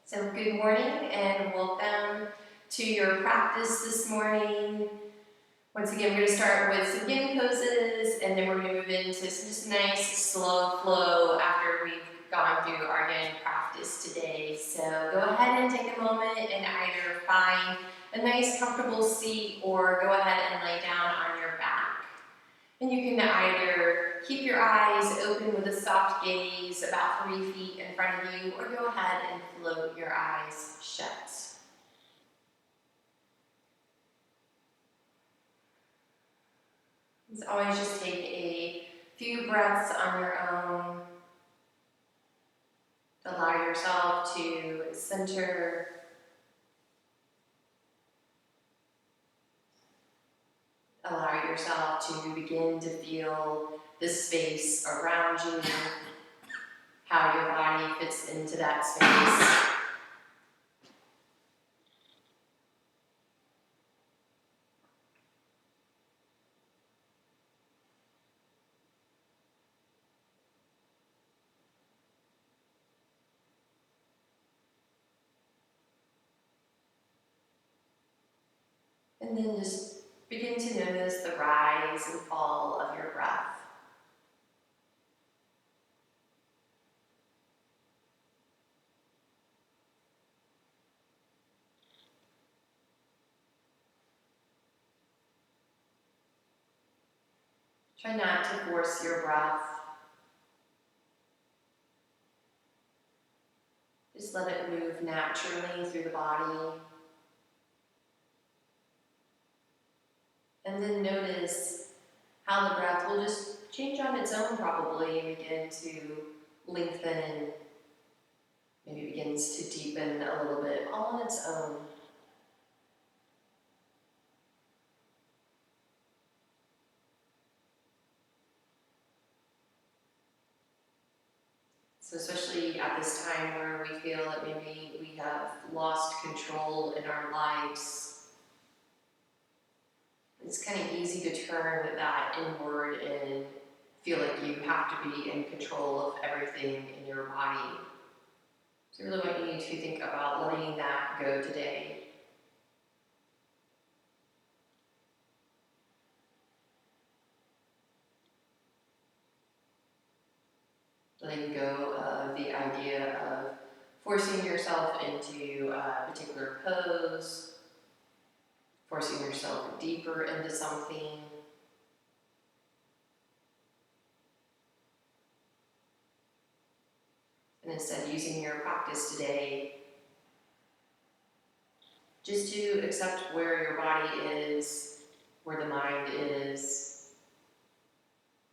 So good morning and welcome to your practice this morning. Once again, we're going to start with some yin poses and then we're going to move into some just nice slow flow after we've gone through our yin practice today. So go ahead and take a moment and either find a nice comfortable seat or go ahead and lay down on your back. And you can either keep your eyes open with a soft gaze about 3 feet in front of you, or go ahead and float your eyes shut. As always, just take a few breaths on your own. Allow yourself to center. Allow yourself to begin to feel the space around you, how your body fits into that space. And then just begin to notice the rise and fall of your breath. Try not to force your breath. Just let it move naturally through the body. And then notice how the breath will just change on its own probably and begin to lengthen, maybe begins to deepen a little bit, all on its own. So especially at this time where we feel that maybe we have lost control in our lives, it's kind of easy to turn that inward and feel like you have to be in control of everything in your body. So I really want you to think about letting that go today. Letting go of the idea of forcing yourself into a particular pose, forcing yourself deeper into something. And instead using your practice today just to accept where your body is, where the mind is,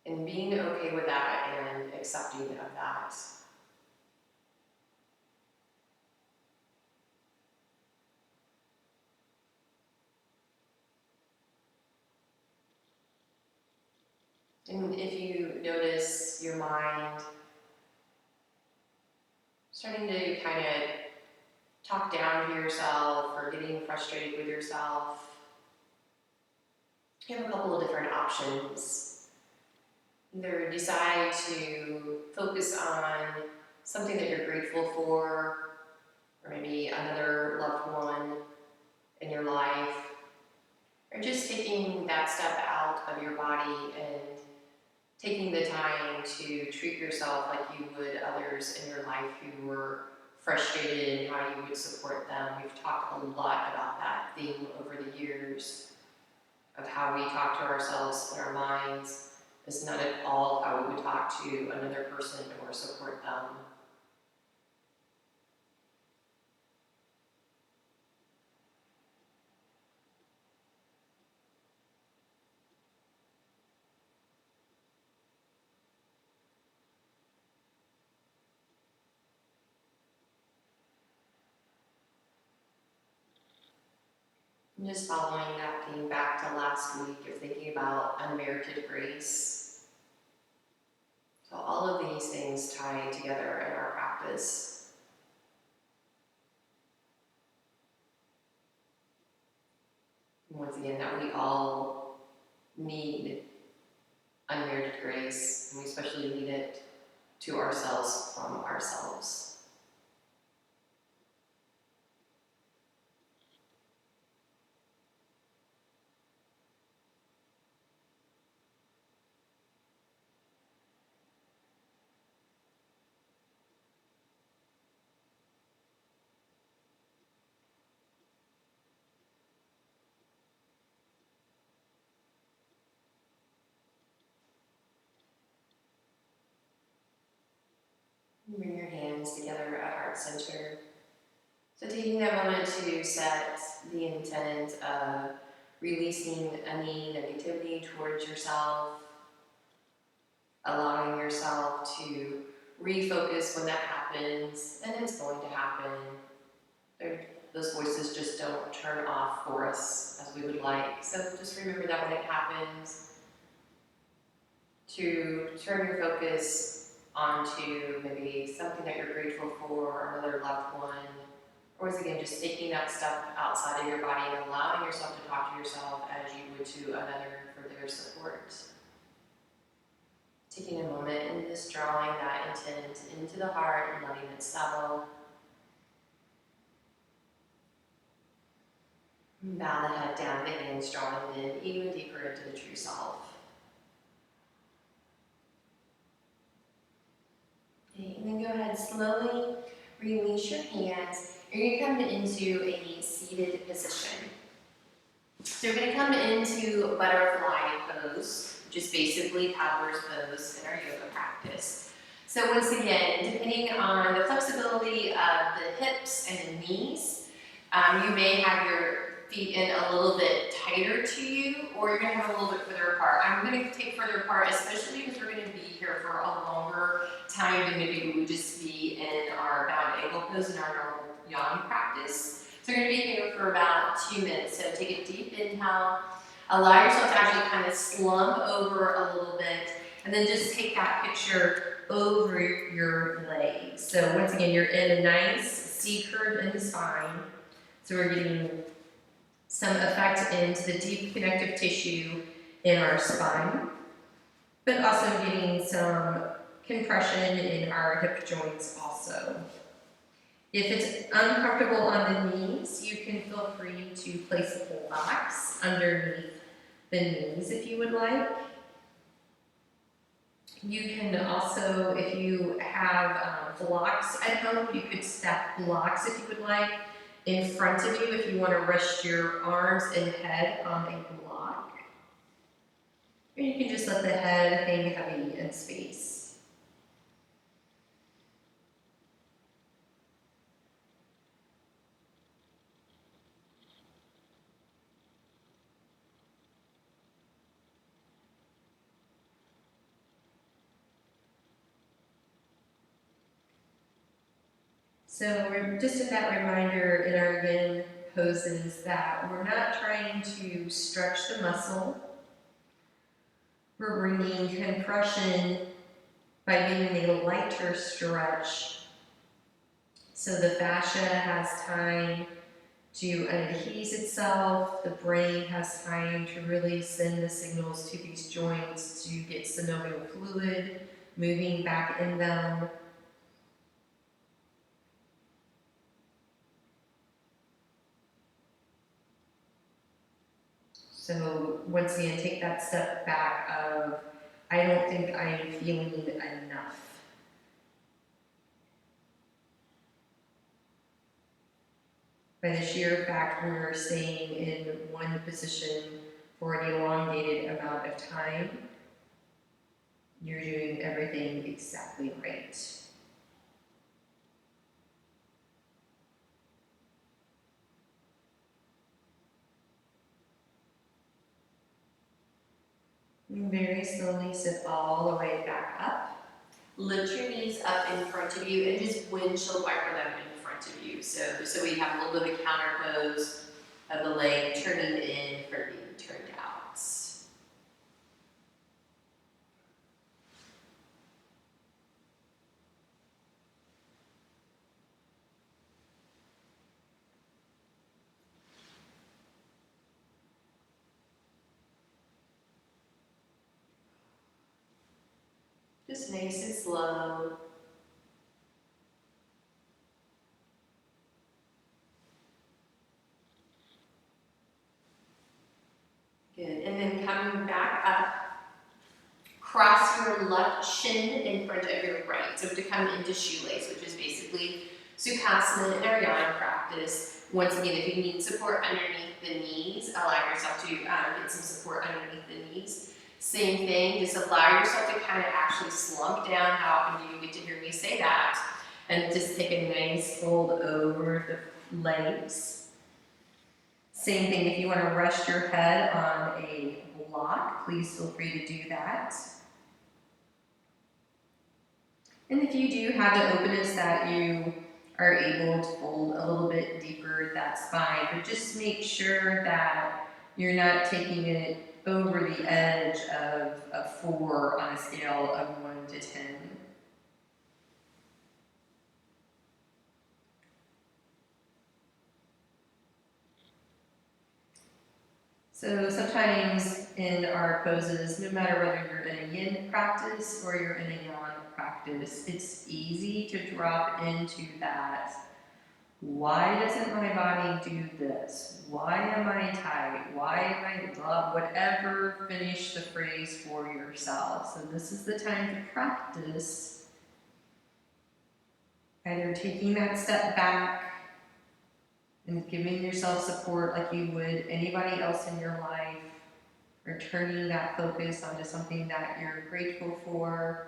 and being okay with that and accepting of that. And if you notice your mind starting to kind of talk down to yourself or getting frustrated with yourself, you have a couple of different options. Either decide to focus on something that you're grateful for, or maybe another loved one in your life, or just taking that step out of your body and taking the time to treat yourself like you would others in your life who were frustrated and how you would support them. We've talked a lot about that theme over the years of how we talk to ourselves in our minds. It's not at all how we would talk to another person or support them. And just following that theme back to last week of thinking about unmerited grace. So all of these things tie together in our practice. And once again, that we all need unmerited grace, and we especially need it to ourselves from ourselves. hands together at heart center. So taking that moment to set the intent of releasing any negativity towards yourself, allowing yourself to refocus when that happens, and it's going to happen. Those voices just don't turn off for us as we would like. So just remember that when it happens, to turn your focus onto maybe something that you're grateful for, another loved one, or once again, just taking that step outside of your body and allowing yourself to talk to yourself as you would to another for their support. Taking a moment and just drawing that intent into the heart and letting it settle. Bow the head down, the hands drawing in even deeper into the true self. Okay, and then go ahead, slowly release your hands. You're going to come into a seated position. So you're going to come into butterfly pose, which is basically toddler's pose in our yoga practice. So once again, depending on the flexibility of the hips and the knees, you may have your feet in a little bit tighter to you, or you're going to have a little bit further apart. I'm going to take further apart, especially because we're going to be here for a longer time than maybe we would just be in our bound ankle pose in our normal yang practice. So we're going to be here for about 2 minutes. So take a deep inhale, allow yourself to actually kind of slump over a little bit, and then just take that picture over your legs. So once again, you're in a nice C curve in the spine. So we're getting some effect into the deep connective tissue in our spine, but also getting some compression in our hip joints also. If it's uncomfortable on the knees, you can feel free to place blocks underneath the knees if you would like. You can also, if you have blocks at home, you could stack blocks if you would like in front of you if you want to rest your arms and head on a block. Or you can just let the head hang heavy in space. So we're just that reminder in our yin poses that we're not trying to stretch the muscle. We're bringing compression by giving a lighter stretch so the fascia has time to unadhese itself, the brain has time to really send the signals to these joints to get synovial fluid moving back in them. So once again, take that step back of, I don't think I'm feeling enough. By the sheer fact when we're staying in one position for an elongated amount of time, you're doing everything exactly right. And very slowly sit all the way back up. Lift your knees up in front of you and just windshield wiper them in front of you. So we have a little bit of a counter pose of the leg turning in for being turned out. Just nice and slow. Good, and then coming back up, cross your left shin in front of your right. So to come into shoelace, which is basically Sukhasana in our yang practice. Once again, if you need support underneath the knees, allow yourself to get some support underneath the knees. Same thing, just allow yourself to kind of actually slump down. How often do you get to hear me say that? And just take a nice fold over the legs. Same thing, if you want to rest your head on a block, please feel free to do that. And if you do have the openness that you are able to fold a little bit deeper, that's fine. But just make sure that you're not taking it over the edge of a 4 on a scale of 1 to 10. So sometimes in our poses, no matter whether you're in a yin practice or you're in a yang practice, it's easy to drop into that. Why doesn't my body do this? Why am I tight? Why am I blah? Whatever, finish the phrase for yourself. So this is the time to practice either taking that step back and giving yourself support like you would anybody else in your life, or turning that focus onto something that you're grateful for.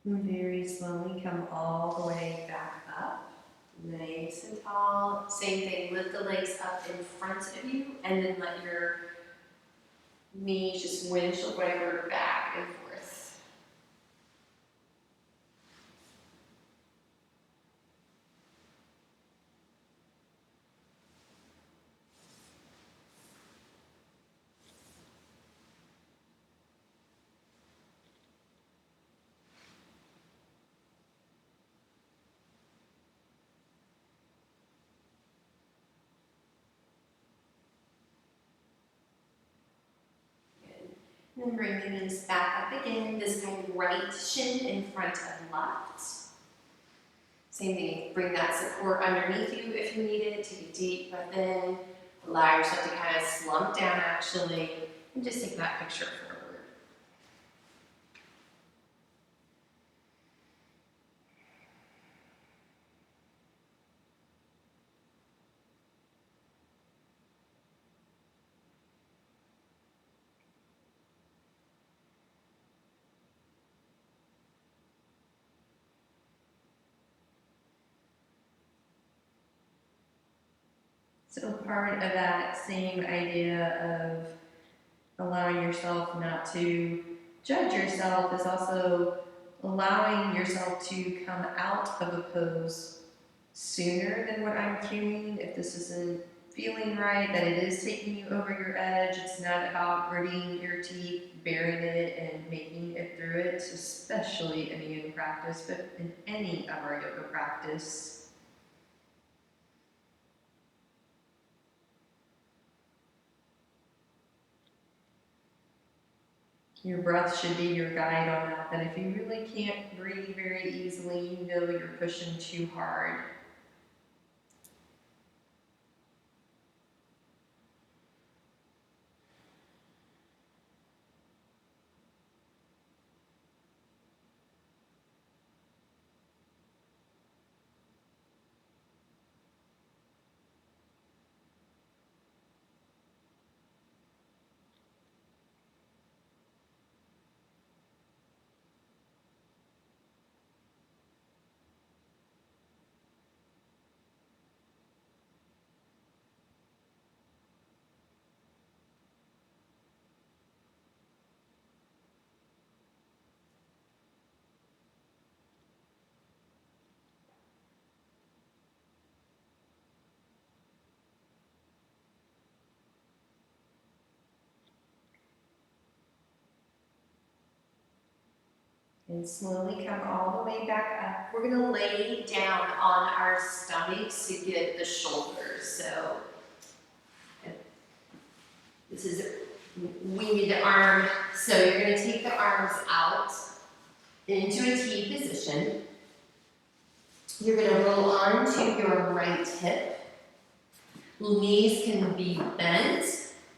And very slowly come all the way back up, nice and tall. Same thing, lift the legs up in front of you, and then let your knees just windshield wiper back and forth. And then bring the knees back up again, this time right shin in front of left. Same thing, bring that support underneath you if you need it. Take a deep breath in, allow yourself to kind of slump down actually, and just take that picture forward. So part of that same idea of allowing yourself not to judge yourself is also allowing yourself to come out of a pose sooner than what I'm cueing. If this isn't feeling right, that it is taking you over your edge, it's not about gritting your teeth, bearing it, and making it through it, especially in a yoga practice, but in any of our yoga practice. Your breath should be your guide on that, that if you really can't breathe very easily, you know you're pushing too hard. And slowly come all the way back up. We're gonna lay down on our stomachs to get the shoulders. So this is winged arm. So you're gonna take the arms out into a T position. You're gonna roll onto your right hip. Knees can be bent.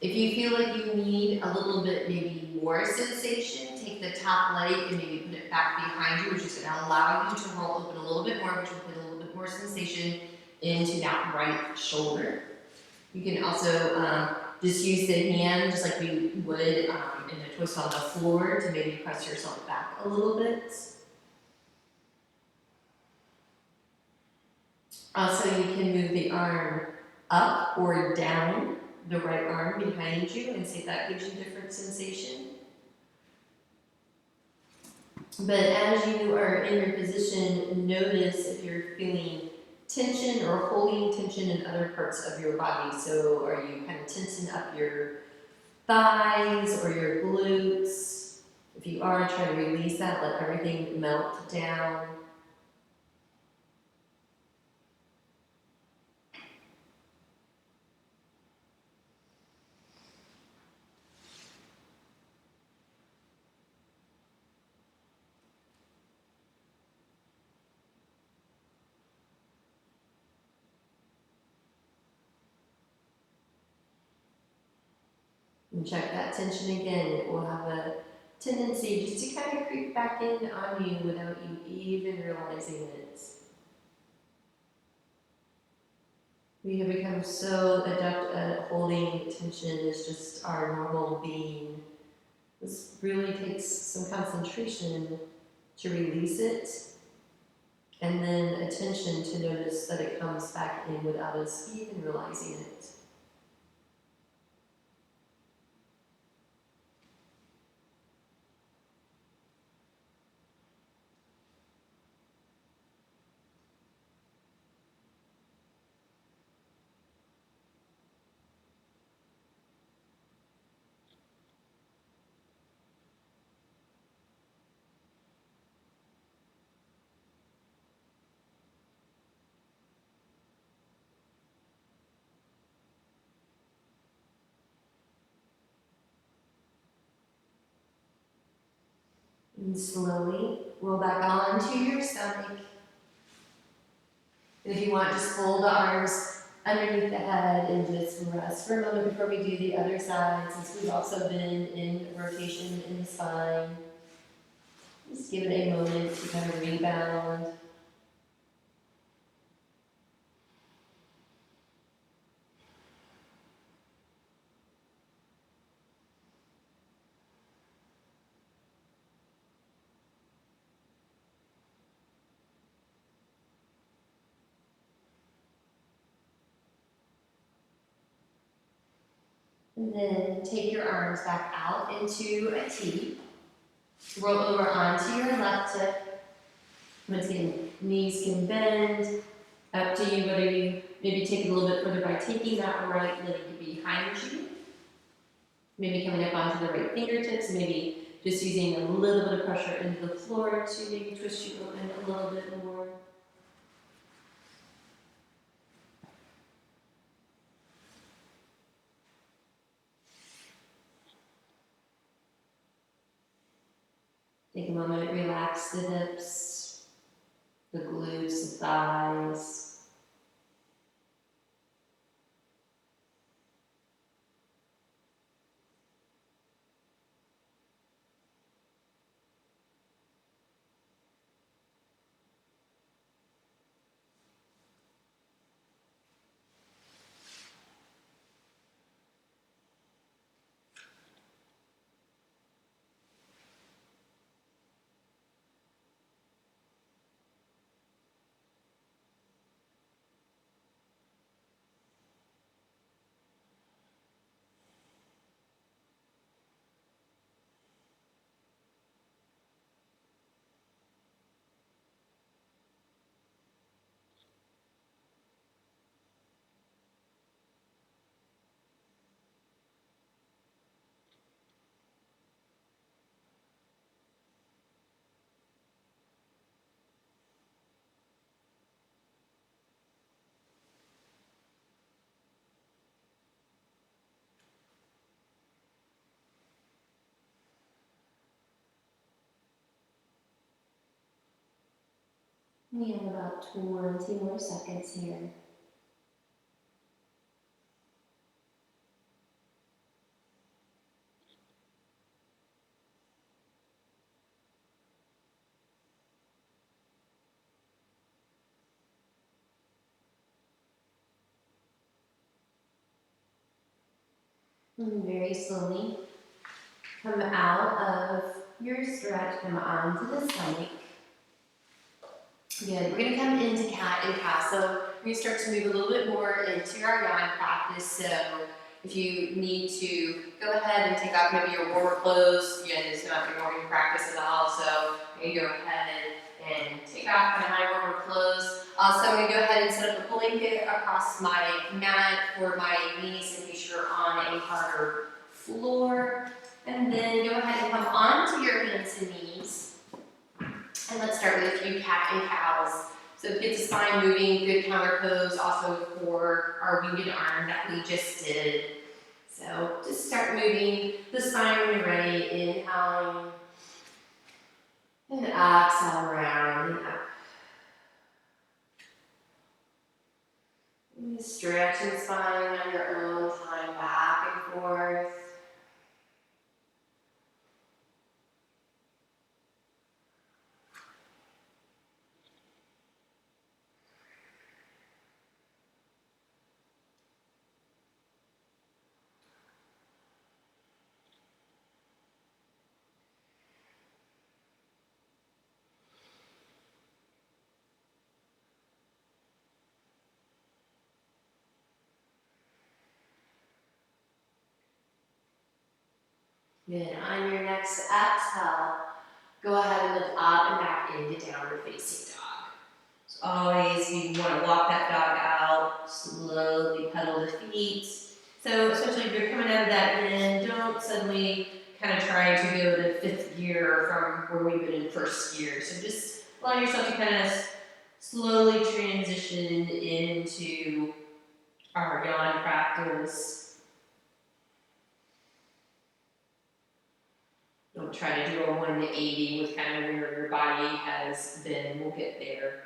If you feel like you need a little bit maybe more sensation, take the top leg and maybe put it back behind you, which is going to allow you to roll open a little bit more, which will put a little bit more sensation into that right shoulder. You can also just use the hand, just like we would in a twist on the floor, to maybe press yourself back a little bit. Also, you can move the arm up or down the right arm behind you and see if that gives you different sensation. But as you are in your position, notice if you're feeling tension or holding tension in other parts of your body. So are you kind of tensing up your thighs or your glutes? If you are, try to release that, let everything melt down. And check that tension again. It will have a tendency just to kind of creep back in on you without you even realizing it. We have become so adept at holding tension as just our normal being. This really takes some concentration to release it, and then attention to notice that it comes back in without us even realizing it. And slowly roll back onto your stomach. And if you want, just fold the arms underneath the head and just rest for a moment before we do the other side, since we've also been in rotation in the spine. Just give it a moment to kind of rebound. And then take your arms back out into a T. Roll over onto your left hip. Once again, knees can bend. Up to you whether you maybe take it a little bit further by taking that right leg behind you. Maybe coming up onto the right fingertips, maybe just using a little bit of pressure into the floor to maybe twist you open a little bit more. Take a moment, relax the hips, the glutes, the thighs. We have about 20 more seconds here. And very slowly come out of your stretch, come onto the stomach. Good. We're going to come into cat and cow. So we're going to start to move a little bit more into our yawn practice. So if you need to go ahead and take off maybe your warmer clothes, again, it's not your morning practice at all. So you can go ahead and take off kind of my warmer clothes. Also, I'm going to go ahead and set up a blanket across my mat for my knees and be sure on a harder floor. And then go ahead and come onto your hands and knees. And let's start with a few cat and cows. So get the spine moving, good counter pose also for our winged arm that we just did. So just start moving the spine when you're ready, inhaling and exhale around and up. And stretching spine on your own time, back and forth. Good. On your next exhale, go ahead and look up and back into downward facing dog. So always, you want to walk that dog out, slowly pedal the feet. So especially if you're coming out of that in, don't suddenly kind of try to go to fifth gear from where we've been in first gear. So just allow yourself to kind of slowly transition into our yawn practice. Don't try to do a 180 with kind of where your body has been. We'll get there.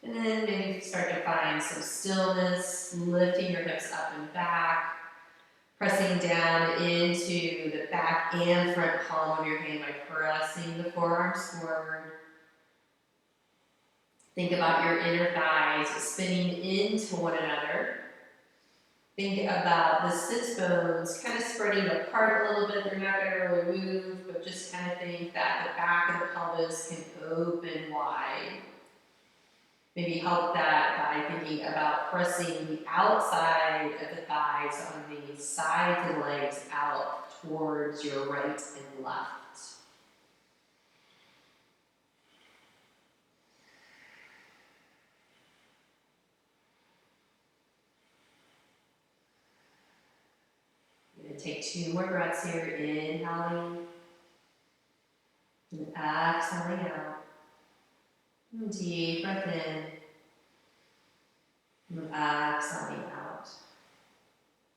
And then maybe start to find some stillness, lifting your hips up and back, pressing down into the back and front palm of your hand by pressing the forearms forward. Think about your inner thighs spinning into one another. Think about the sits bones kind of spreading apart a little bit. They're not going to really move, but just kind of think that the back of the pelvis can open wide. Maybe help that by thinking about pressing the outside of the thighs on the sides of the legs out towards your right and left. Take 2 more breaths here, inhaling and exhaling out. Deep breath in and exhaling out.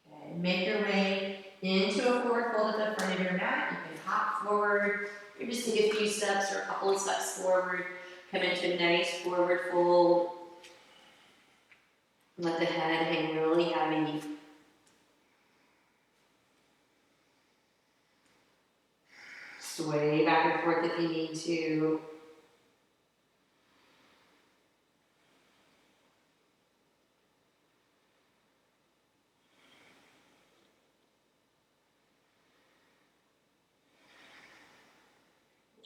Okay, make your way into a forward fold at the front of your mat. You can hop forward, or just take a few steps or a couple of steps forward. Come into a nice forward fold. Let the head hang really heavy. Sway back and forth if you need to.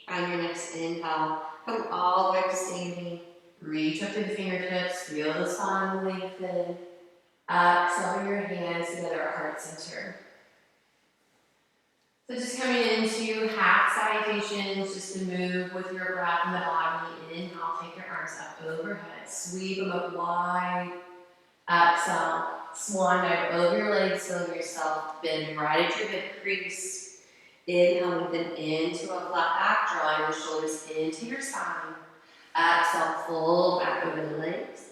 On your next inhale, come all the way up to standing. Reach up to the fingertips, feel the spine lengthen. Exhale your hands together at heart center. So just coming into half salutations, just to move with your breath in the body. Inhale, take your arms up overhead, sweep them up wide. Exhale, swan dive over your legs, feel yourself bend right at your hip crease. Inhale, lengthen into a flat back, drawing your shoulders into your spine. Exhale, fold back over the legs.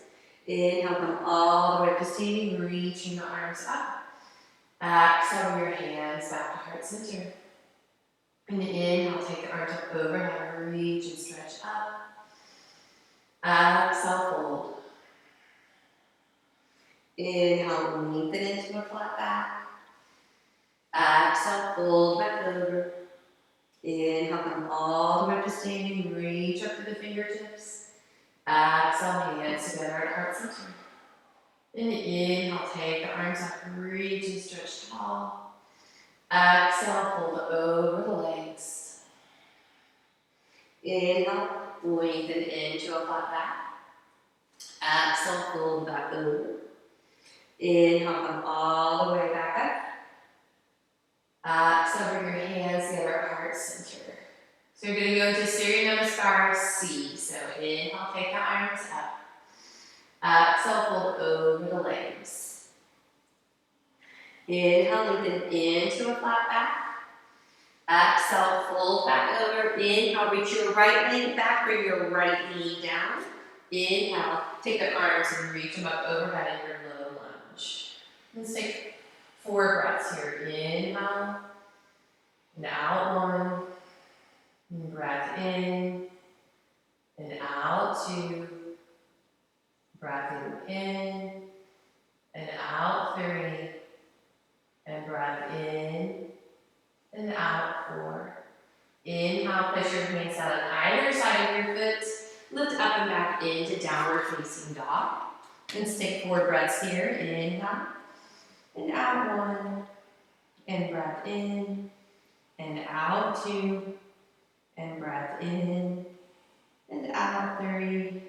Inhale, come all the way up to standing, reaching the arms up. Exhale your hands back to heart center. And inhale, take the arms up overhead, reach and stretch up. Exhale, fold. Inhale, lengthen into a flat back. Exhale, fold back over. Inhale, come all the way up to standing, reach up to the fingertips. Exhale, hands together at heart center. And inhale, take the arms up, reach and stretch tall. Exhale, fold over the legs. Inhale, lengthen into a flat back. Exhale, fold back over. Inhale, come all the way back up. Exhale, bring your hands together at heart center. So you're going to go into Surya Namaskar C. So inhale, take the arms up. Exhale, fold over the legs. Inhale, lengthen into a flat back. Exhale, fold back over. Inhale, reach your right leg back, bring your right knee down. Inhale, take the arms and reach them up overhead in your low lunge. Let's take 4 breaths here. Inhale, and out 1. And breath in, and out 2. Breath in, and out 3. And breath in, and out 4. Inhale, place your hands out on either side of your foot. Lift up and back into downward facing dog. Let's take 4 breaths here. Inhale, and out 1. And breath in, and out 2. And breath in, and out 3.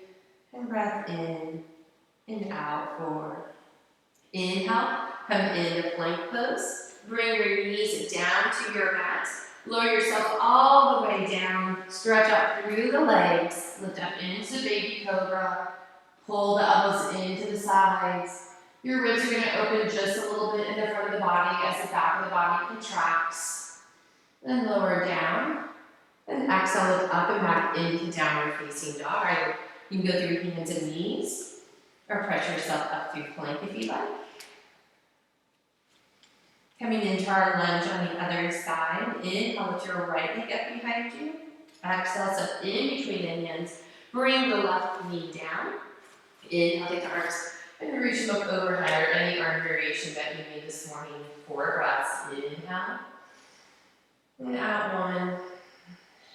And breath in, and out 4. Inhale, come into plank pose. Bring your knees down to your mat. Lower yourself all the way down. Stretch up through the legs. Lift up into baby cobra. Pull the elbows into the sides. Your ribs are going to open just a little bit in the front of the body as the back of the body contracts. Then lower down. And exhale, lift up and back into downward facing dog. Either you can go through hands and knees, or press yourself up through plank if you like. Coming into our lunge on the other side. Inhale, lift your right leg up behind you. Exhale, step in between the hands. Bring the left knee down. Inhale, take the arms and reach them up overhead, or any arm variation that you made this morning. 4 breaths. Inhale, and out 1.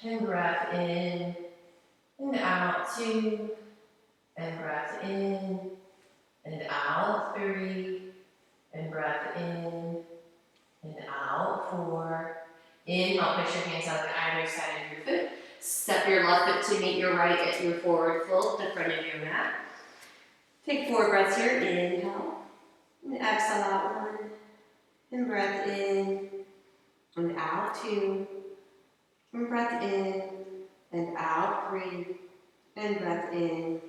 And breath in, and out 2. And breath in, and out 3. And breath in, and out 4. Inhale, push your hands out on either side of your foot. Step your left foot to meet your right at your forward fold, the front of your mat. Take 4 breaths here. Inhale, and exhale out 1. And breath in, and out 2. And breath in, and out 3. And breath in,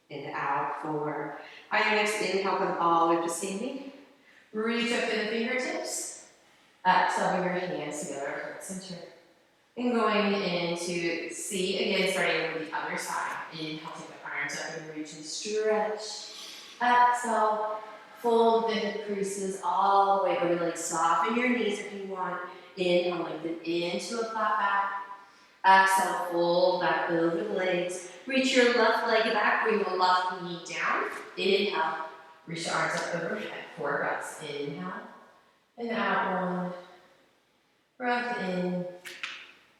and out 4. On your next inhale, come all the way to standing. Reach up to the fingertips. Exhale, bring your hands together at heart center. And going into C again, starting with the other side. Inhale, take the arms up and reach and stretch. Exhale, fold the hip creases all the way over the legs. Soften your knees if you want. Inhale, lengthen into a flat back. Exhale, fold back over the legs. Reach your left leg back, bring the left knee down. Inhale, reach the arms up overhead. 4 breaths. Inhale, and out 1. Breath in,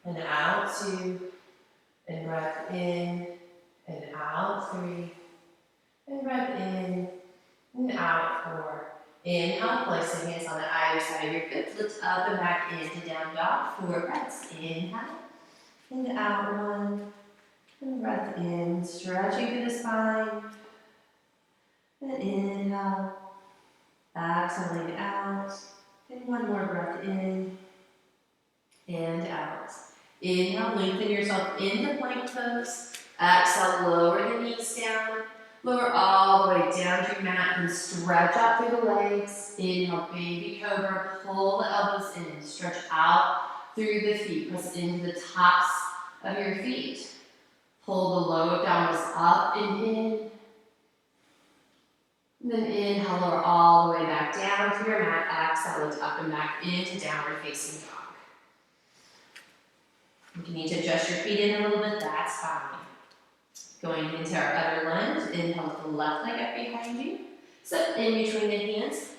and out 2. And breath in, and out 3. And breath in, and out 4. Inhale, place the hands on the either side of your foot. Lift up and back into down dog. 4 breaths. Inhale, and out 1. And breath in, stretching through the spine. And inhale, exhaling out. And 1 more breath in and out. Inhale, lengthen yourself into plank pose. Exhale, lower the knees down. Lower all the way down to your mat and stretch out through the legs. Inhale, baby cobra. Pull the elbows in. Stretch out through the feet. Press into the tops of your feet. Pull the low abdominals up and in. And then inhale, lower all the way back down to your mat. Exhale, lift up and back into downward facing dog. If you need to adjust your feet in a little bit, that's fine. Going into our other lunge, inhale with the left leg up behind you. Step in between the hands.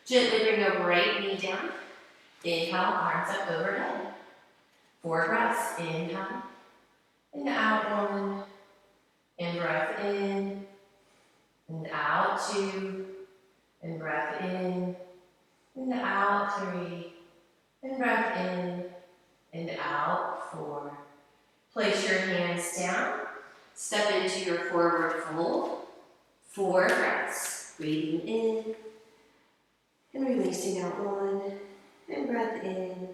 Gently bring the right knee down. Inhale, arms up overhead. 4 breaths. Inhale. And out 1. And breath in. And out 2. And breath in. And out 3. And breath in. And out 4. Place your hands down. Step into your forward fold. 4 breaths. Breathing in. And releasing out 1. And breath in.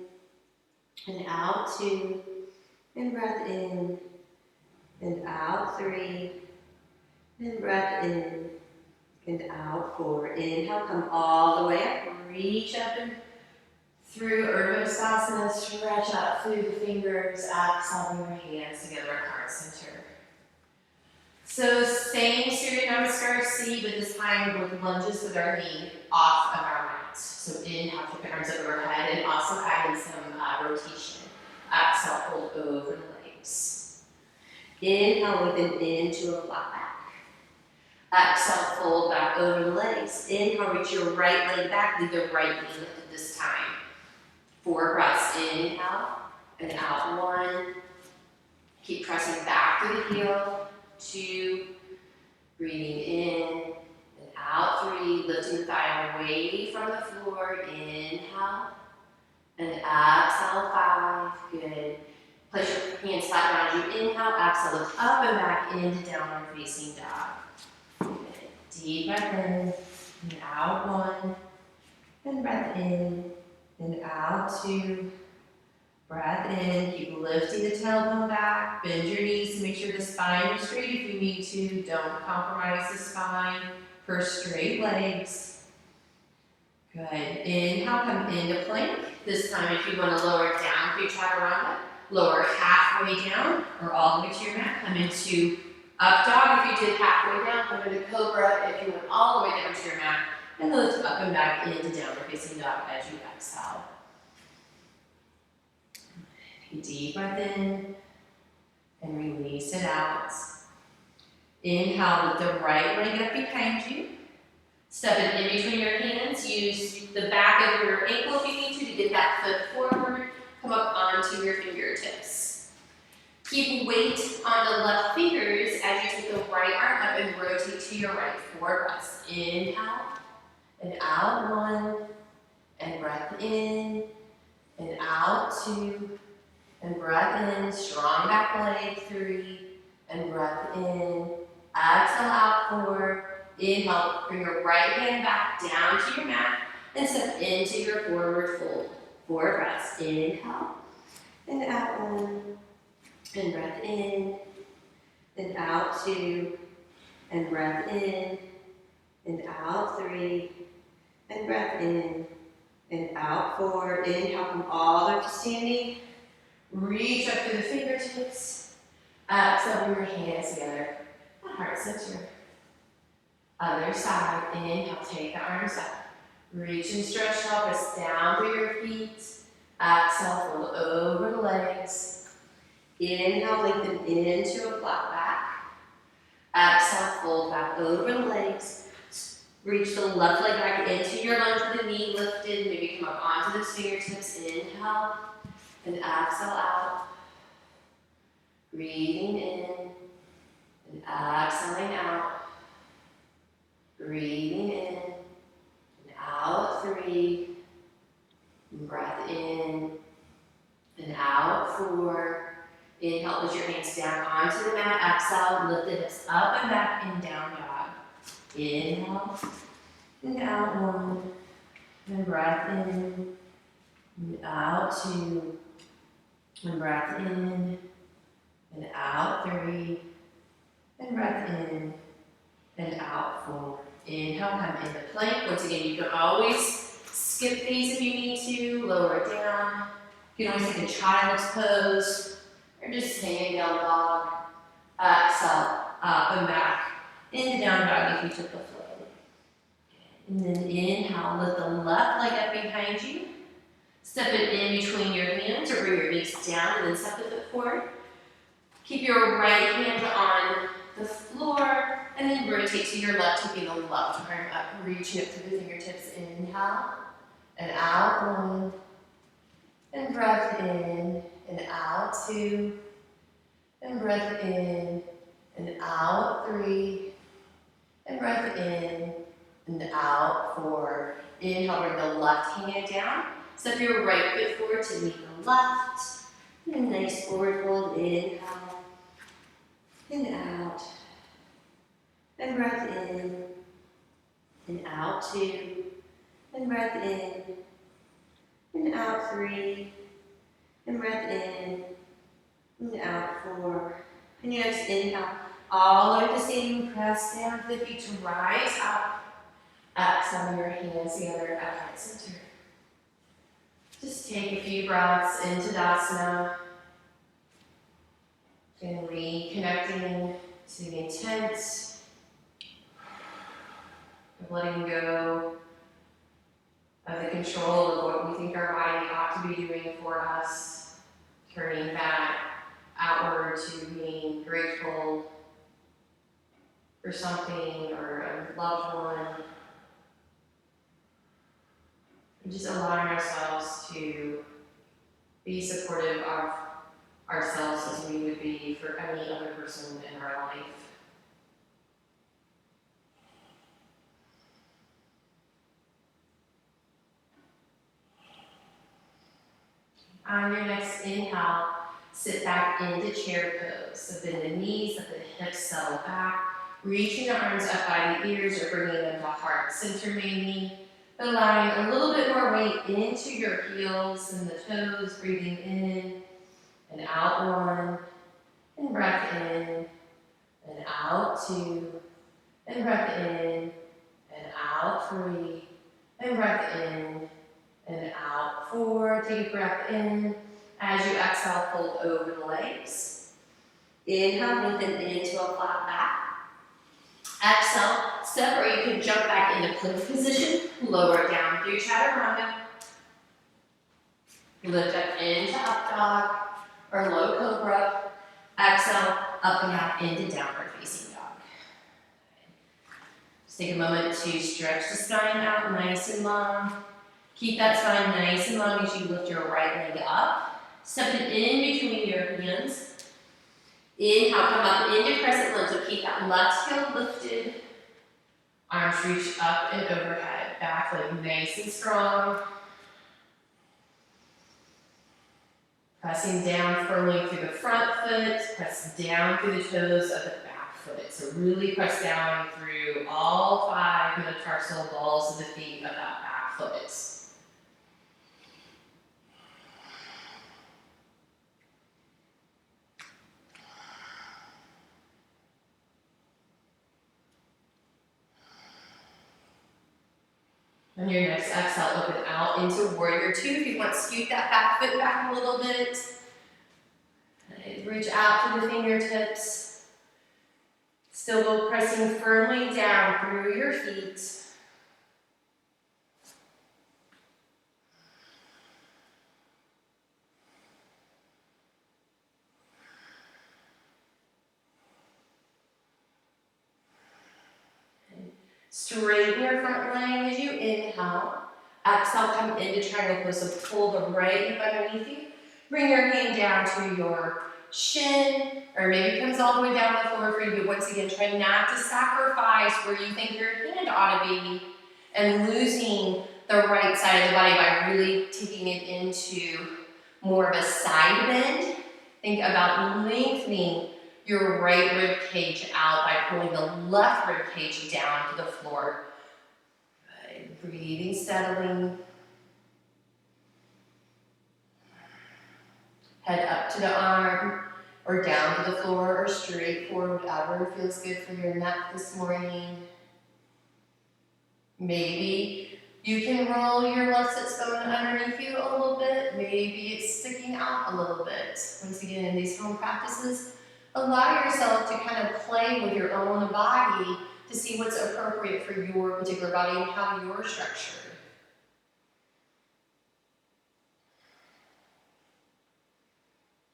And out 2. And breath in. And out 3. And breath in. And out 4. Inhale, come all the way up. Reach up and through Urdhva stretch out through the fingers. Exhale, bring your hands together at heart center. So same Surya Namaskar C, but this time with lunges with our knee off of our mat. So inhale, keep your arms up overhead, and also add in some rotation. Exhale, fold over the legs. Inhale, lengthen into a flat back. Exhale, fold back over the legs. Inhale, reach your right leg back, leave the right knee lifted this time. 4 breaths. Inhale, and out 1. Keep pressing back through the heel. 2. Breathing in, and out 3. Lifting the thigh away from the floor. Inhale, and exhale 5. Good. Place your hands flat around you. Inhale, exhale, lift up and back into downward facing dog. Good. Deep breath in, and out 1. And breath in, and out 2. Breath in, keep lifting the tailbone back, bend your knees to make sure the spine is straight if you need to. Don't compromise the spine for straight legs. Good. Inhale, come into plank. This time if you want to lower down through chaturanga, lower halfway down or all the way to your mat. Come into up dog if you did halfway down. Come into cobra if you went all the way down to your mat. And lift up and back into downward facing dog as you exhale. Deep breath in and release it out. Inhale with the right leg up behind you. Step it in between your hands. Use the back of your ankle if you need to get that foot forward. Come up onto your fingertips. Keep weight on the left fingers as you take the right arm up and rotate to your right. 4 breaths. Inhale and out 1. And breath in and out 2. And breath in, strong back leg, 3, and breath in, exhale out 4, inhale, bring your right hand back down to your mat, and step into your forward fold. 4 breaths, inhale, and out 1, and breath in, and out 2, and breath in, and out 3, and breath in, and out 4, inhale, come all the way to standing. Reach up through the fingertips. Exhale, bring your hands together at heart center. Other side. Inhale, take the arms up. Reach and stretch pelvis down through your feet. Exhale, fold over the legs. Inhale, lengthen into a flat back. Exhale, fold back over the legs. Reach the left leg back into your lunge with the knee lifted. Maybe come up onto those fingertips. Inhale. And exhale out. Breathing in. And exhaling out. Breathing in. And out 3. And breath in. And out 4. Inhale, put your hands down onto the mat. Exhale, lift the hips up and back and down dog. Inhale. And out 1. And breath in. And out 2. And breath in, and out 3, and breath in, and out 4. Inhale, come into plank. Once again, you can always skip these if you need to, lower it down. You can always take a child's pose, or just hanging down dog. Exhale, up and back, into down dog if you took the flow. And then inhale, lift the left leg up behind you. Step it in between your hands or bring your knees down and then step the foot core. Keep your right hand on the floor, and then rotate to your left, taking the left arm up, reaching up through the fingertips. Inhale, and out, 1, and breath in, and out, 2, and breath in, and out, 3, and breath in, and out, 4. Inhale, bring the left hand down. Step your right foot forward to meet the left. And nice forward fold. Inhale, and out. And breath in, and out, 2. And breath in, and out, 3. And breath in, and out, 4. And you next inhale, all over the same, press down to the feet to rise up. Exhale your hands together at heart center. Just take a few breaths into Tadasana. And reconnecting to the intent of letting go of the control of what we think our body ought to be doing for us. Turning back outward to being grateful for something or a loved one. And just allowing ourselves to be supportive of ourselves as we would be for any other person in our life. On your next inhale, sit back into chair pose. So bend the knees, let the hips settle back. Reaching the arms up by the ears or bringing them to heart center mainly. Allowing a little bit more weight into your heels and the toes, breathing in and out, 1, and breath in and out, 2, and breath in and out, 3, and breath in and out, 4. Take a breath in. As you exhale, fold over the legs. Inhale, lengthen into a flat back. Exhale, step or you can jump back into plank position. Lower down through chaturanga. Lift up into up dog or low cobra. Exhale, up and down into downward facing dog. Just take a moment to stretch the spine out nice and long. Keep that spine nice and long as you lift your right leg up. Step it in between your hands. Inhale, come up into crescent lunge. So keep that left heel lifted. Arms reach up and overhead. Back leg nice and strong. Pressing down firmly through the front foot. Press down through the toes of the back foot. So really press down through all 5 metatarsal balls of the feet of that back foot. On your next exhale, open out into warrior 2. If you want, scoot that back foot back a little bit. And reach out to the fingertips. Still pressing firmly down through your feet. Straighten your front leg as you inhale. Exhale, come into triangle pose. So pull the right hip underneath you. Bring your hand down to your shin, or maybe it comes all the way down the floor for you. But once again, try not to sacrifice where you think your hand ought to be and losing the right side of the body by really taking it into more of a side bend. Think about lengthening your right rib cage out by pulling the left rib cage down to the floor. Good. Breathing steadily. Head up to the arm or down to the floor or straight forward, whatever feels good for your neck this morning. Maybe you can roll your left sit bone underneath you a little bit. Maybe it's sticking out a little bit. Once again, in these home practices, allow yourself to kind of play with your own body to see what's appropriate for your particular body and how you're structured.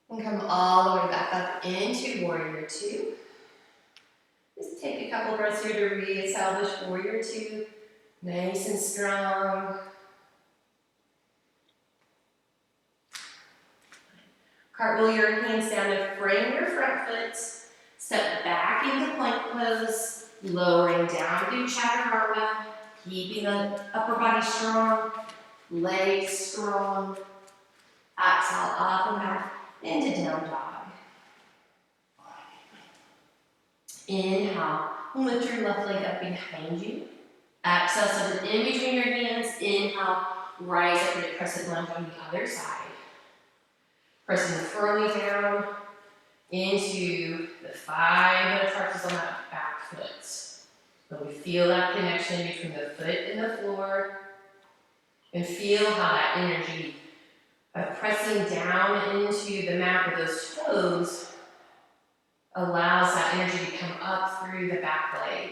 And come all the way back up into warrior two. Just take a couple breaths here to reestablish warrior two. Nice and strong. Cartwheel your hands down to frame your front foot. Step back into plank pose, lowering down through chaturanga, keeping the upper body strong, legs strong. Exhale up and back into down dog. Inhale, lift your left leg up behind you. Exhale, step it in between your hands. Inhale, rise up into crescent lunge on the other side. Pressing firmly down into the 5 metatarsals on that back foot. So we feel that connection between the foot and the floor. And feel how that energy of pressing down into the mat with those toes allows that energy to come up through the back leg.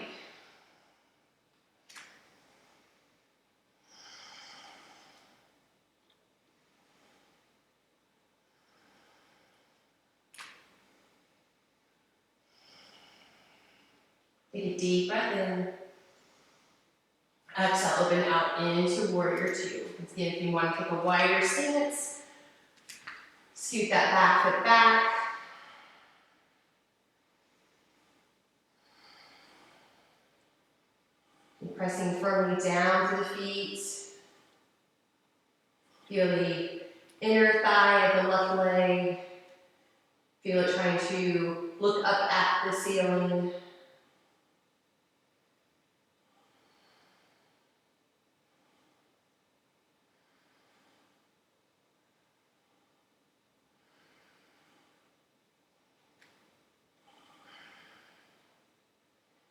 Take a deep breath in. Exhale, open out into warrior two. Once again, if you want to take a wider stance, scoot that back foot back. And pressing firmly down to the feet. Feel the inner thigh of the left leg. Feel it trying to look up at the ceiling.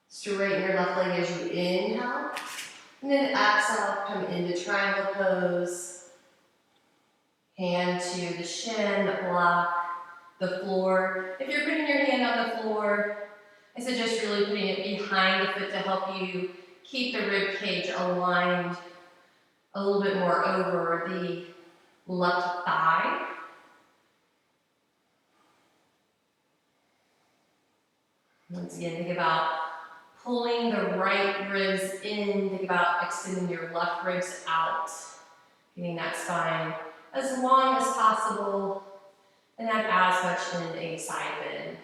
Straighten your left leg as you inhale. And then exhale, come into triangle pose. Hand to the shin, block the floor. If you're putting your hand on the floor, I suggest really putting it behind the foot to help you keep the rib cage aligned a little bit more over the left thigh. Once again, think about pulling the right ribs in. Think about extending your left ribs out. Getting that spine as long as possible and not as much in a side bend.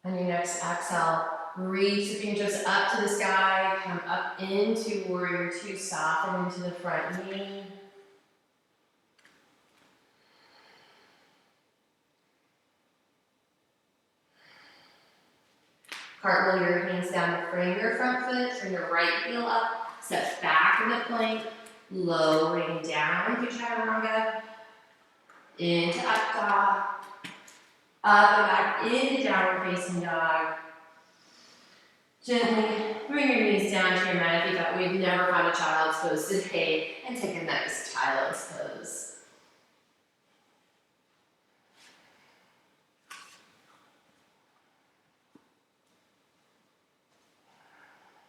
On your next exhale, reach the fingertips up to the sky, come up into warrior two, soften into the front knee. Cartwheel your hands down to frame your front foot, turn your right heel up, step back in the plank, lowering down to chaturanga, into up dog, up and back into downward facing dog. Gently bring your knees down to your mat if you thought we've never found a child's pose today, and take a nice child's pose.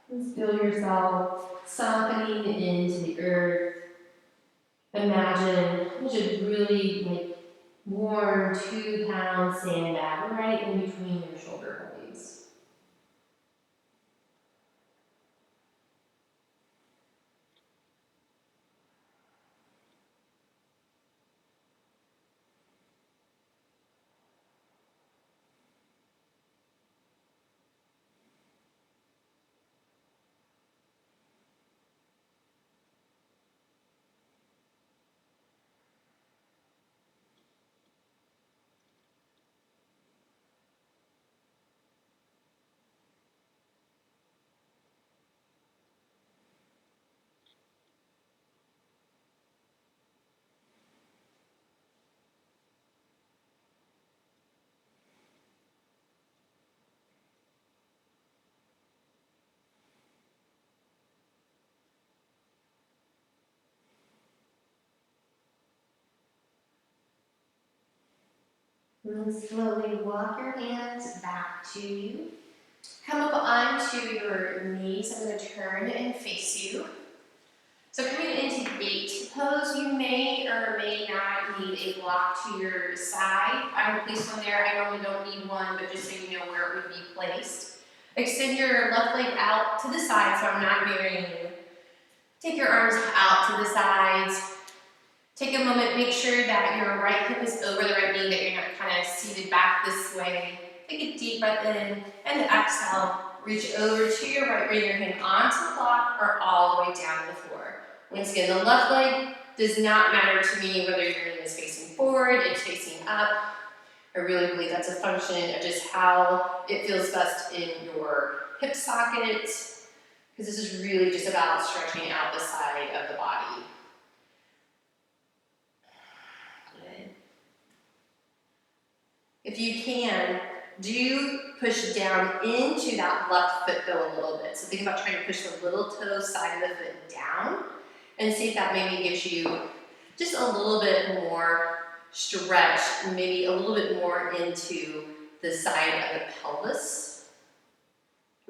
Just feel yourself softening into the earth. Imagine just really like warm 2-pound sandbag right in between your shoulder blades. And then slowly walk your hands back to you. Come up onto your knees. I'm going to turn and face you. So coming into gate pose, you may or may not need a block to your side. I will place one there. I normally don't need one, but just so you know where it would be placed. Extend your left leg out to the side, so I'm not burying you. Take your arms out to the sides. Take a moment, make sure that your right hip is over the right knee, that you're not kind of seated back this way. Take a deep breath in, and exhale. Reach over to your right, bring your hand onto the block or all the way down to the floor. Once again, the left leg does not matter to me whether your knee is facing forward, it's facing up. I really believe that's a function of just how it feels best in your hip socket, because this is really just about stretching out the side of the body. Good. If you can, do push down into that left foot though a little bit. So think about trying to push the little toe side of the foot down and see if that maybe gives you just a little bit more stretch, maybe a little bit more into the side of the pelvis.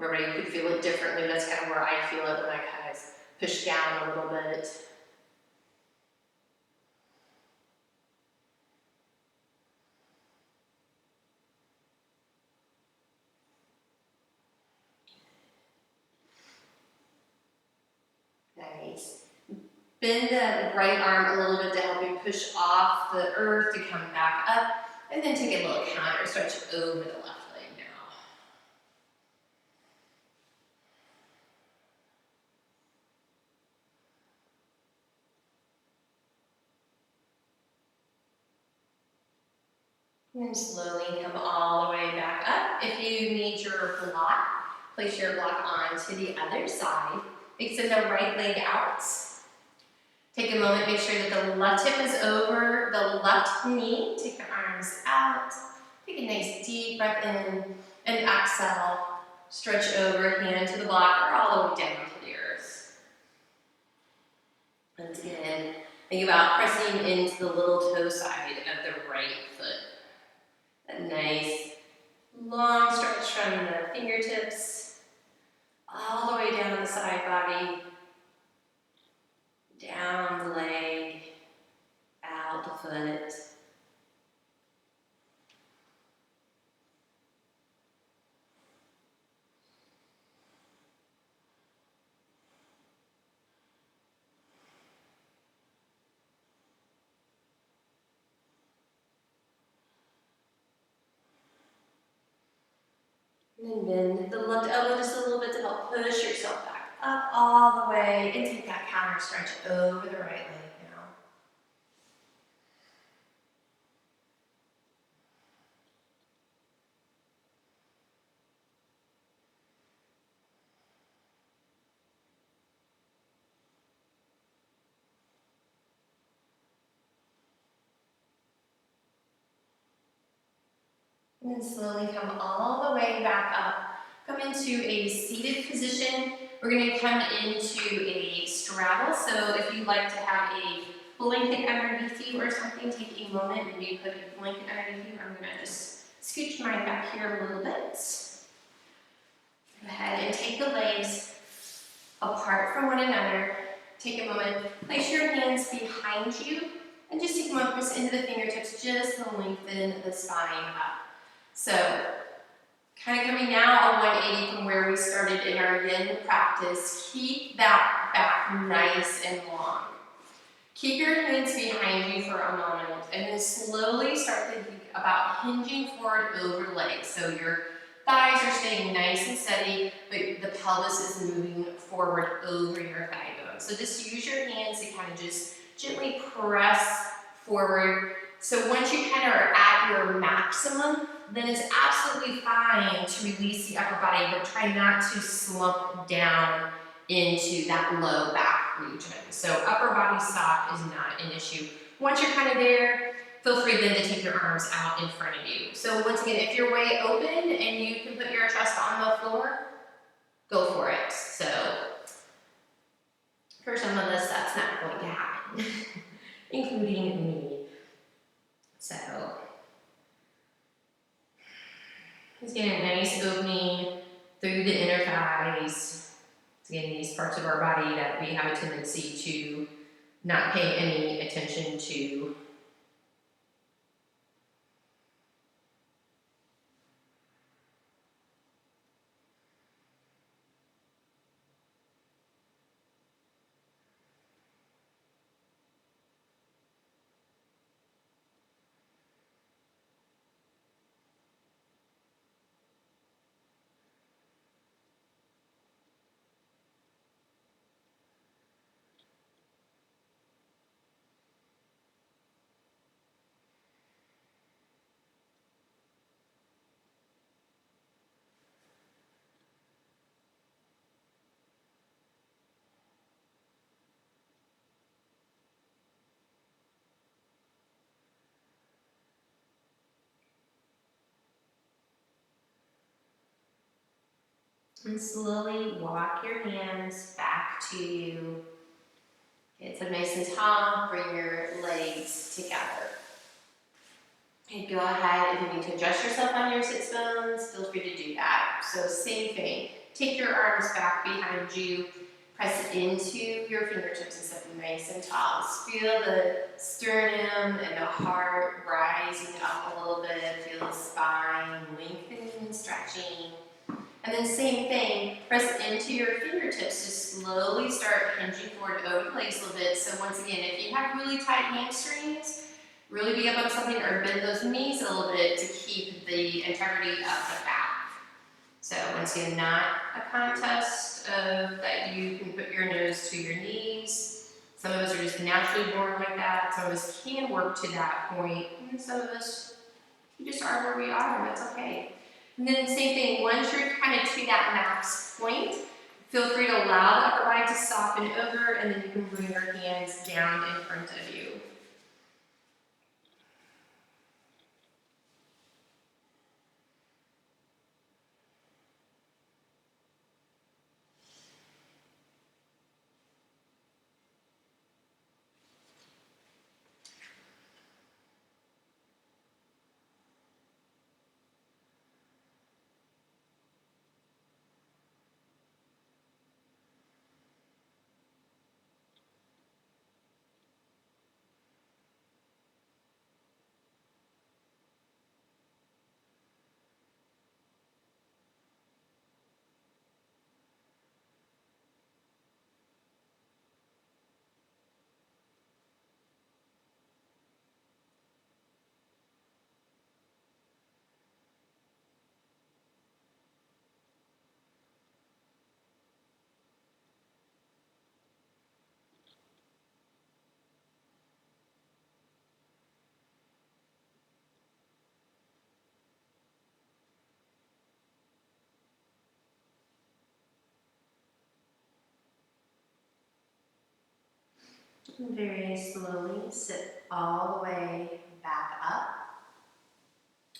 Everybody could feel it differently. That's kind of where I feel it when I kind of push down a little bit. Nice. Bend the right arm a little bit to help you push off the earth to come back up, and then take a little counter stretch over the left leg now. And then slowly come all the way back up. If you need your block, place your block onto the other side. Extend the right leg out. Take a moment, make sure that the left hip is over the left knee. Take the arms out. Take a nice deep breath in and exhale. Stretch over, hand to the block or all the way down to the earth. Once again, think about pressing into the little toe side of the right foot. A nice long stretch from the fingertips all the way down the side body. Down the leg, out the foot. And then bend the left elbow just a little bit to help push yourself back up all the way, and take that counter stretch over the right leg now. And then slowly come all the way back up. Come into a seated position. We're going to come into a straddle. So if you'd like to have a blanket underneath you or something, take a moment and maybe put a blanket underneath you. I'm going to just scooch mine back here a little bit. Go ahead and take the legs apart from one another. Take a moment, place your hands behind you, and just take a moment, press into the fingertips just to lengthen the spine up. So, kind of coming now a 180 from where we started in our yin practice. Keep that back nice and long. Keep your hands behind you for a moment, and then slowly start thinking about hinging forward over the legs. So your thighs are staying nice and steady, but the pelvis is moving forward over your thigh bone. So just use your hands to kind of just gently press forward. So once you kind of are at your maximum, then it's absolutely fine to release the upper body, but try not to slump down into that low back region. So upper body stop is not an issue. Once you're kind of there, feel free then to take your arms out in front of you. So once again, if you're way open and you can put your chest on the floor, go for it. So for some of us, that's not going to happen, including me. So bodies, again, these parts of our body that we have a tendency to not pay any attention to. And slowly walk your hands back to you. Get them nice and tall. Bring your legs together. And go ahead, if you need to adjust yourself on your sits bones, feel free to do that. So same thing. Take your arms back behind you. Press it into your fingertips and set them nice and tall. Just feel the sternum and the heart rising up a little bit. Feel the spine lengthening and stretching. And then same thing, press into your fingertips to slowly start hinging forward over the legs a little bit. So once again, if you have really tight hamstrings, really be up on something or bend those knees a little bit to keep the integrity of the back. So once again, not a contest of that you can put your nose to your knees. Some of us are just naturally born like that. Some of us can work to that point. And some of us, we just are where we are, and that's okay. And then same thing, once you're kind of to that max point, feel free to allow the upper body to soften over, and then you can bring your hands down in front of you. Very slowly sit all the way back up.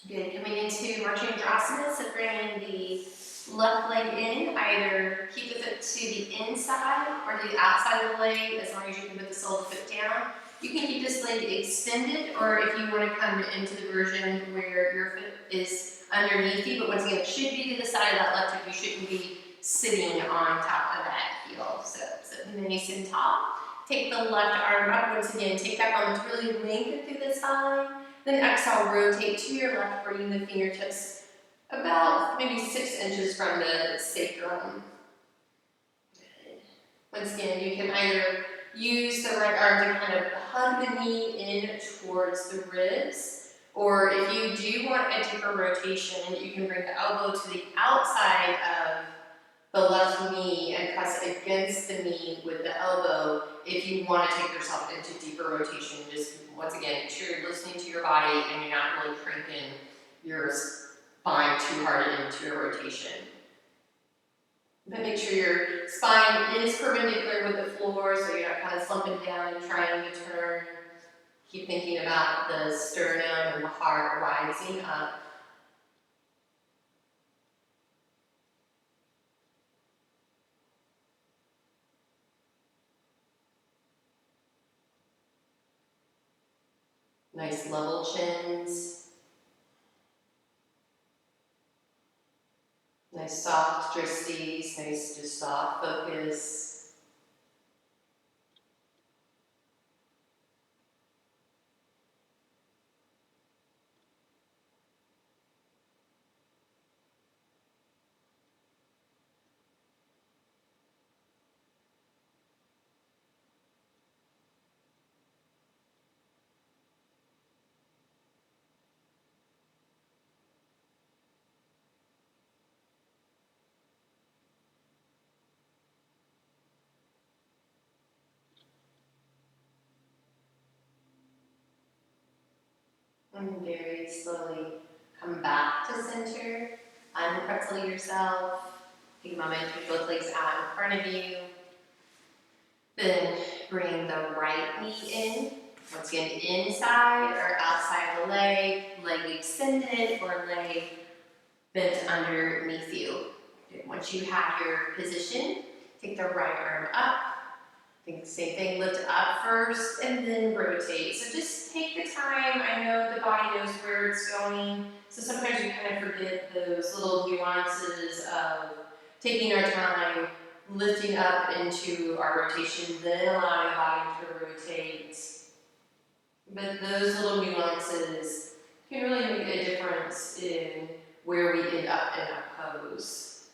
Good. Coming into marching Matriandrasana, so bringing the left leg in. Either keep the foot to the inside or the outside of the leg, as long as you can put the sole of the foot down. You can keep this leg extended, or if you want to come into the version where your foot is underneath you, but once again, it should be to the side of that left hip. You shouldn't be sitting on top of that heel. So nice and tall. Take the left arm up. Once again, take that arm to really lengthen through the spine. Then exhale, rotate to your left, bringing the fingertips about maybe 6 inches from the sacrum. Good. Once again, you can either use the right arm to kind of hug the knee in towards the ribs, or if you do want a deeper rotation, you can bring the elbow to the outside of the left knee and press against the knee with the elbow if you want to take yourself into deeper rotation. Just once again, make sure you're listening to your body and you're not really cranking your spine too hard into your rotation. But make sure your spine is perpendicular with the floor so you're not kind of slumping down and trying to turn. Keep thinking about the sternum and the heart rising up. Nice level chins. Nice soft posture stays nice, just soft focus. And very slowly come back to center. Unpretzel yourself. Take a moment, take both legs out in front of you. Then bring the right knee in. Once again, inside or outside the leg, leg extended or leg bent underneath you. Once you have your position, take the right arm up. Think same thing, lift up first and then rotate. So just take the time. I know the body knows where it's going. So sometimes we kind of forget those little nuances of taking our time, lifting up into our rotation, then allowing the body to rotate. But those little nuances can really make a difference in where we end up in our pose.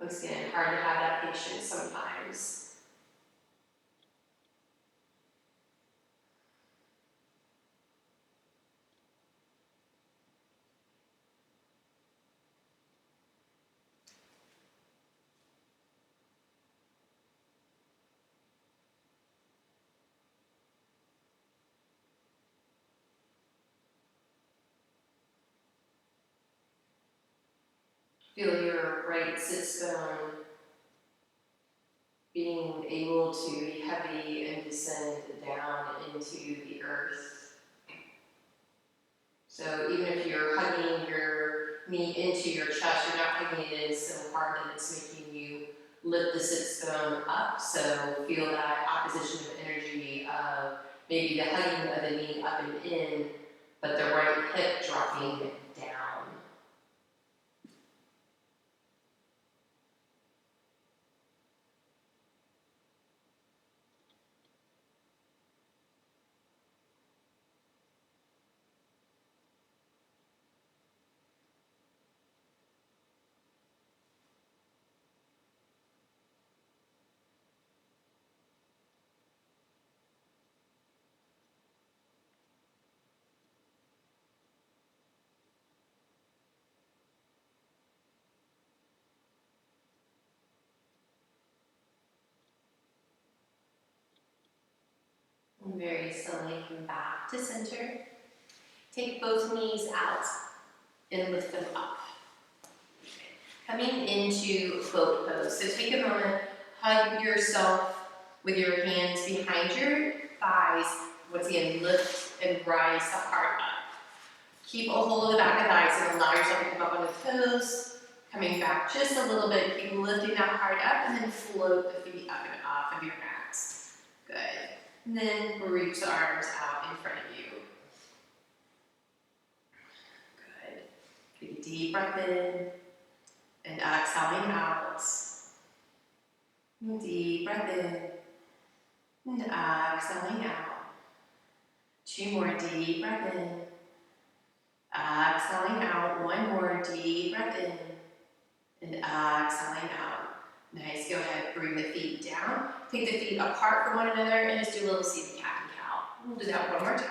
Once again, hard to have that patience sometimes. Feel your right sit bone being able to be heavy and descend down into the earth. So even if you're hugging your knee into your chest, you're not hugging it in so hard that it's making you lift the sit bone up. So feel that opposition of energy of maybe the hugging of the knee up and in, but the right hip dropping down. And very slowly come back to center. Take both knees out and lift them up. Coming into boat pose. So take a moment, hug yourself with your hands behind your thighs. Once again, lift and rise the heart up. Keep a hold of the back of the thighs and allow yourself to come up on the toes. Coming back just a little bit, keep lifting that heart up and then float the feet up and off of your mat. Good. And then reach the arms out in front of you. Good. Take a deep breath in and exhaling out. Deep breath in and exhaling out. Two more deep breath in. Exhaling out. One more deep breath in and exhaling out. Nice. Go ahead. Bring the feet down. Take the feet apart from one another and just do a little seated cat and cow. We'll do that one more time.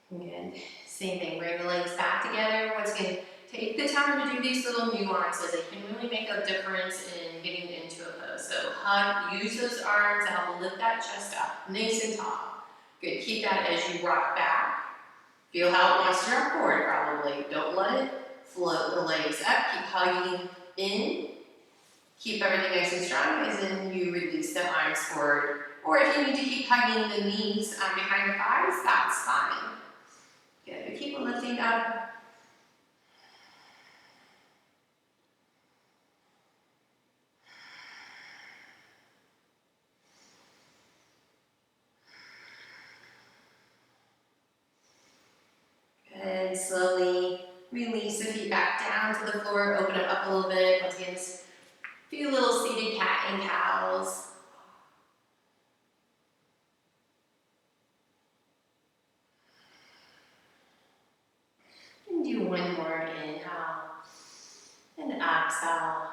Good. Same thing. Bring the legs back together. Once again, take the time to do these little nuances. They can really make a difference in getting into a pose. So hug, use those arms to help lift that chest up, nice and tall. Good. Keep that as you rock back. Feel how it wants to rock forward, probably. Don't let it float the legs up. Keep hugging in. Keep everything nice and strong as then you release the arms forward. Or if you need to keep hugging the knees behind the thighs, that's fine. Good. Keep lifting up. back down to the floor, open it up a little bit. Once again, just a few little seated cat and cows. And do one more inhale and exhale.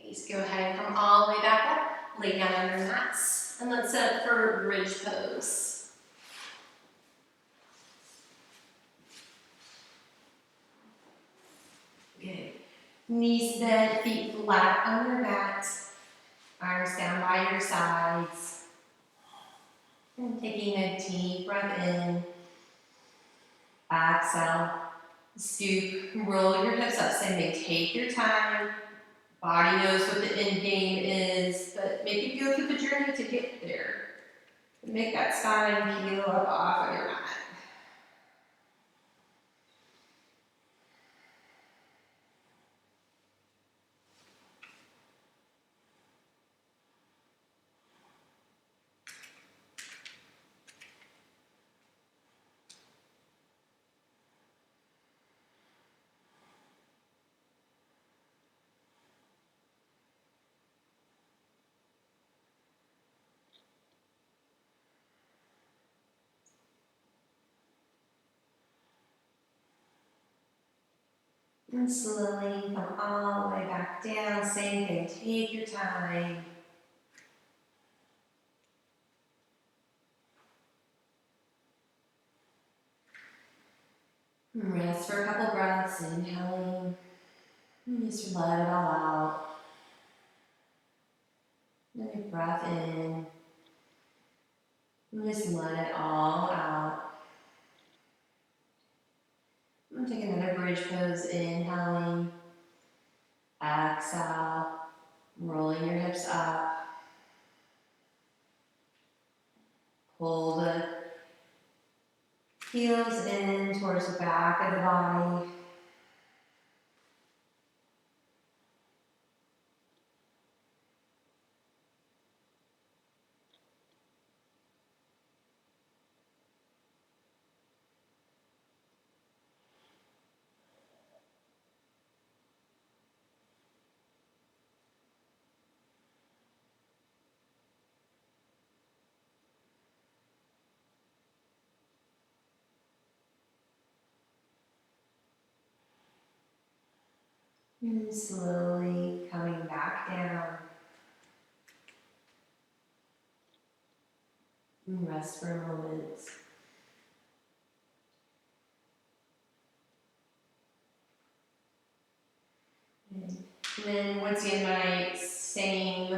Just go ahead and come all the way back up. Lay down on your mats. And let's set up for bridge pose. Good. Knees bent, feet flat on your mat. Arms down by your sides. And taking a deep breath in. Exhale. Scoop, roll your hips up. Same thing. Take your time. Body knows what the end game is, but make it go through the journey to get there. Make that spine peel up off of your mat. And slowly come all the way back down. Same thing, take your time. Rest for a couple breaths, inhaling. And just let it all out. Another breath in. And just let it all out. And take another bridge pose, inhaling. Exhale. Rolling your hips up. Pull the heels in towards the back of the body. And slowly coming back down. And rest for a moment. And then once again, my same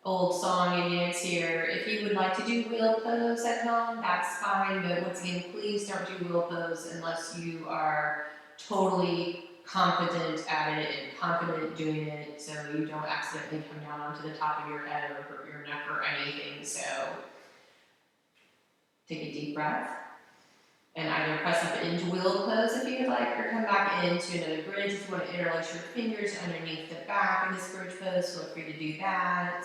old song and dance here. If you would like to do wheel pose at home, that's fine. But once again, please don't do wheel pose unless you are totally confident at it and confident doing it, so you don't accidentally come down onto the top of your head or hurt your neck or anything. So take a deep breath and either press up into wheel pose if you would like, or come back into another bridge. If you want to interlace your fingers underneath the back in this bridge pose, feel free to do that.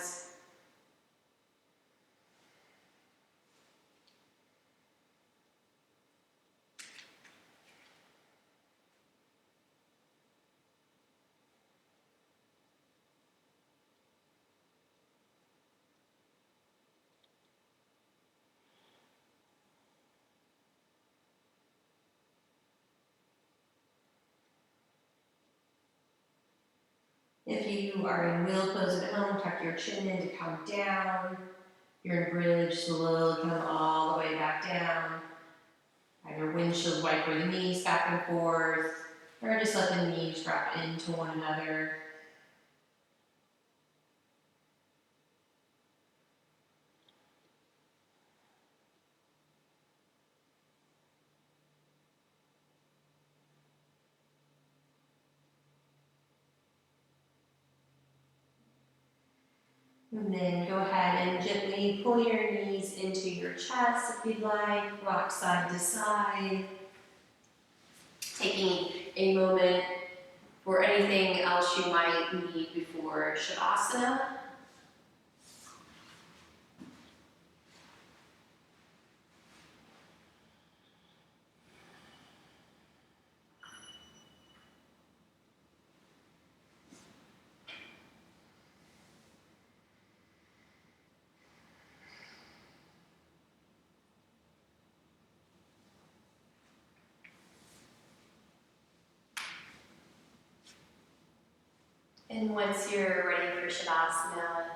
If you are in wheel pose at home, tuck your chin in to come down. If you're in bridge, slowly come all the way back down. Either windshield wiper the knees back and forth, or just let the knees drop into one another. And then go ahead and gently pull your knees into your chest if you'd like, rock side to side. Taking a moment for anything else you might need before Shavasana. And once you're ready for Shavasana,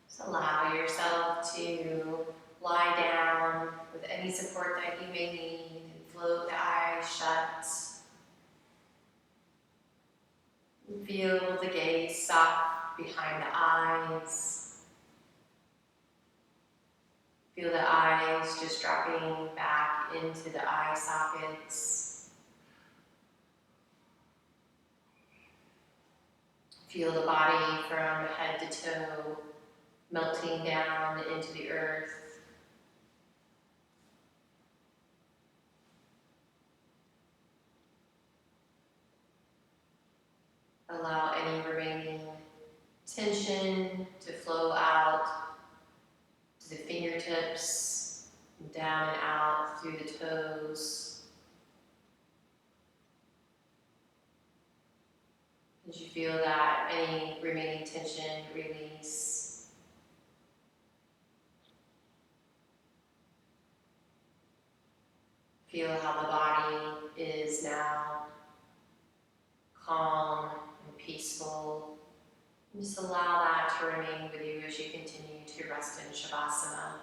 just allow yourself to lie down with any support that you may need and float the eyes shut. And feel the gaze soft behind the eyes. Feel the eyes just dropping back into the eye sockets. Feel the body from head to toe melting down into the earth. Allow any remaining tension to flow out to the fingertips, and down and out through the toes. As you feel that, any remaining tension release. Feel how the body is now calm and peaceful. And just allow that to remain with you as you continue to rest in Shavasana.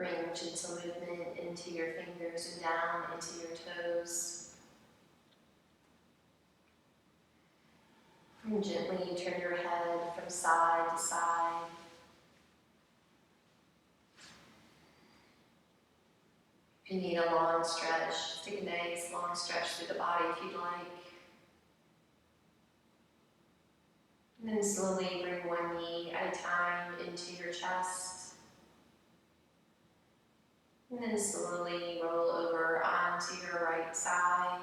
Bring gentle movement into your fingers and down into your toes. And gently turn your head from side to side. If you need a long stretch, take a nice long stretch through the body if you'd like. And then slowly bring one knee at a time into your chest. And then slowly roll over onto your right side.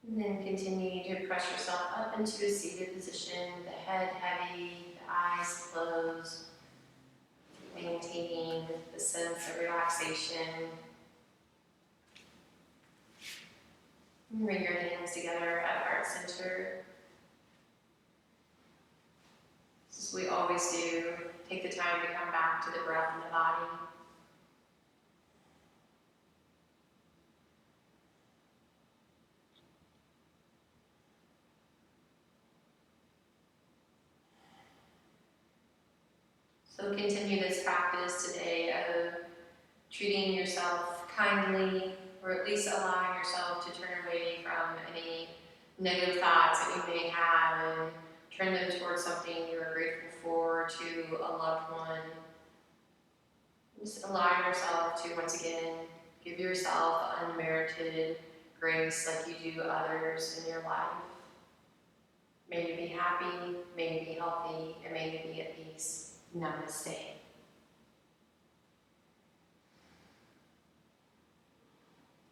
And then continue to press yourself up into a seated position, the head heavy, the eyes closed, maintaining the sense of relaxation. And bring your hands together at heart center. As we always do, take the time to come back to the breath and the body. So continue this practice today of treating yourself kindly, or at least allowing yourself to turn away from any negative thoughts that you may have and turn them towards something you are grateful for, to a loved one. Just allow yourself to, once again, give yourself unmerited grace like you do others in your life. May you be happy, may you be healthy, and may you be at peace. Namaste.